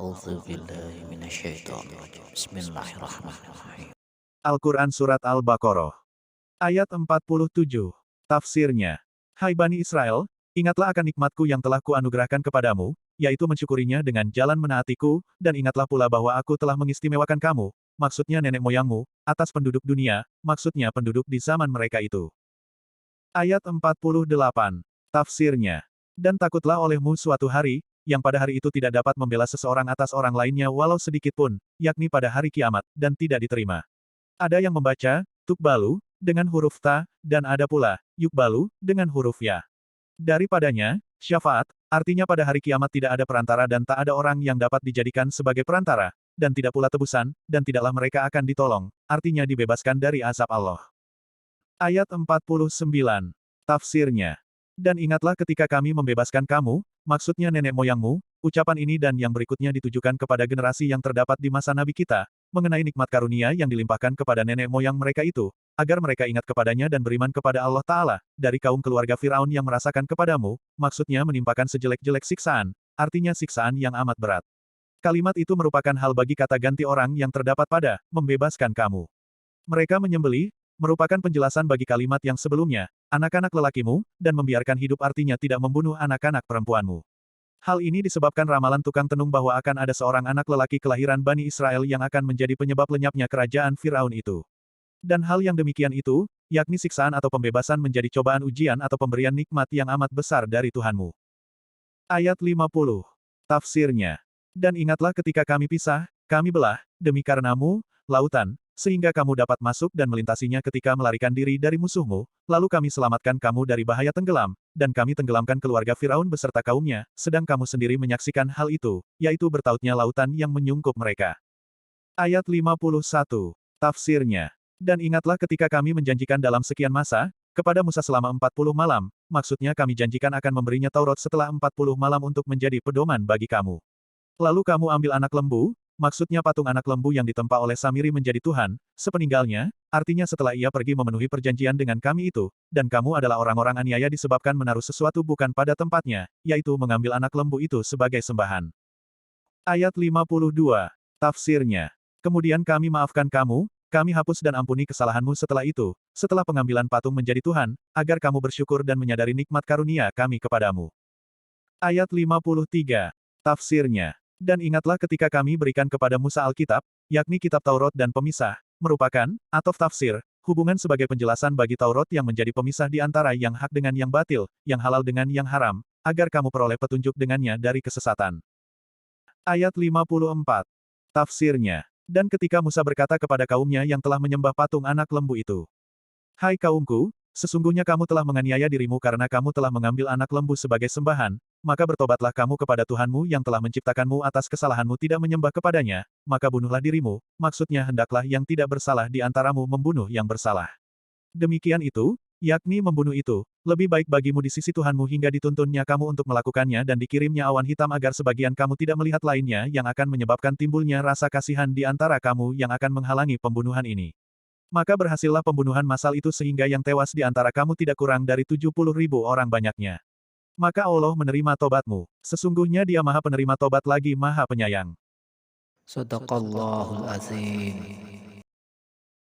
أعوذ بالله من الشيطان الرجيم بسم الله الرحمن الرحيم Al-Quran Surat Al-Baqarah. Ayat 47. Tafsirnya. Hai Bani Israel, ingatlah akan nikmatku yang telah kuanugerahkan kepadamu, yaitu mensyukurinya dengan jalan menaatiku, dan ingatlah pula bahwa aku telah mengistimewakan kamu, maksudnya nenek moyangmu, atas penduduk dunia, maksudnya penduduk di zaman mereka itu. Ayat 48. Tafsirnya. Dan takutlah olehmu suatu hari, yang pada hari itu tidak dapat membela seseorang atas orang lainnya walau sedikit pun, yakni pada hari kiamat, dan tidak diterima. Ada yang membaca, tukbalu, dengan huruf ta, dan ada pula, yukbalu, dengan huruf ya. Daripadanya, syafaat, artinya pada hari kiamat tidak ada perantara dan tak ada orang yang dapat dijadikan sebagai perantara, dan tidak pula tebusan, dan tidaklah mereka akan ditolong, artinya dibebaskan dari azab Allah. Ayat 49. Tafsirnya. Dan ingatlah ketika kami membebaskan kamu, maksudnya nenek moyangmu, ucapan ini dan yang berikutnya ditujukan kepada generasi yang terdapat di masa Nabi kita, mengenai nikmat karunia yang dilimpahkan kepada nenek moyang mereka itu, agar mereka ingat kepadanya dan beriman kepada Allah Ta'ala, dari kaum keluarga Firaun yang merasakan kepadamu, maksudnya menimpakan sejelek-jelek siksaan, artinya siksaan yang amat berat. Kalimat itu merupakan hal bagi kata ganti orang yang terdapat pada, membebaskan kamu. Mereka menyembelih, merupakan penjelasan bagi kalimat yang sebelumnya, anak-anak lelakimu, dan membiarkan hidup artinya tidak membunuh anak-anak perempuanmu. Hal ini disebabkan ramalan tukang tenung bahwa akan ada seorang anak lelaki kelahiran Bani Israel yang akan menjadi penyebab lenyapnya kerajaan Firaun itu. Dan hal yang demikian itu, yakni siksaan atau pembebasan menjadi cobaan ujian atau pemberian nikmat yang amat besar dari Tuhanmu. Ayat 50. Tafsirnya. Dan ingatlah ketika kami pisah, kami belah, demi karenamu, lautan, sehingga kamu dapat masuk dan melintasinya ketika melarikan diri dari musuhmu, lalu kami selamatkan kamu dari bahaya tenggelam, dan kami tenggelamkan keluarga Firaun beserta kaumnya, sedang kamu sendiri menyaksikan hal itu, yaitu bertautnya lautan yang menyungkup mereka. Ayat 51. Tafsirnya. Dan ingatlah ketika kami menjanjikan dalam sekian masa, kepada Musa selama 40 malam, maksudnya kami janjikan akan memberinya Taurat setelah 40 malam untuk menjadi pedoman bagi kamu. Lalu kamu ambil anak lembu, maksudnya patung anak lembu yang ditempa oleh Samiri menjadi Tuhan, sepeninggalnya, artinya setelah ia pergi memenuhi perjanjian dengan kami itu, dan kamu adalah orang-orang aniaya disebabkan menaruh sesuatu bukan pada tempatnya, yaitu mengambil anak lembu itu sebagai sembahan. Ayat 52. Tafsirnya. Kemudian kami maafkan kamu, kami hapus dan ampuni kesalahanmu setelah itu, setelah pengambilan patung menjadi Tuhan, agar kamu bersyukur dan menyadari nikmat karunia kami kepadamu. Ayat 53. Tafsirnya. Dan ingatlah ketika kami berikan kepada Musa Alkitab, yakni kitab Taurat dan pemisah, merupakan, atau tafsir, hubungan sebagai penjelasan bagi Taurat yang menjadi pemisah di antara yang hak dengan yang batil, yang halal dengan yang haram, agar kamu peroleh petunjuk dengannya dari kesesatan. Ayat 54. Tafsirnya. Dan ketika Musa berkata kepada kaumnya yang telah menyembah patung anak lembu itu, hai kaumku, sesungguhnya kamu telah menganiaya dirimu karena kamu telah mengambil anak lembu sebagai sembahan, maka bertobatlah kamu kepada Tuhanmu yang telah menciptakanmu atas kesalahanmu tidak menyembah kepadanya, maka bunuhlah dirimu, maksudnya hendaklah yang tidak bersalah di antaramu membunuh yang bersalah. Demikian itu, yakni membunuh itu, lebih baik bagimu di sisi Tuhanmu hingga dituntunnya kamu untuk melakukannya dan dikirimnya awan hitam agar sebagian kamu tidak melihat lainnya yang akan menyebabkan timbulnya rasa kasihan di antara kamu yang akan menghalangi pembunuhan ini. Maka berhasillah pembunuhan massal itu sehingga yang tewas di antara kamu tidak kurang dari 70.000 orang banyaknya. Maka Allah menerima tobatmu. Sesungguhnya Dia Maha Penerima Tobat lagi Maha Penyayang. Sadaqallahul Azim.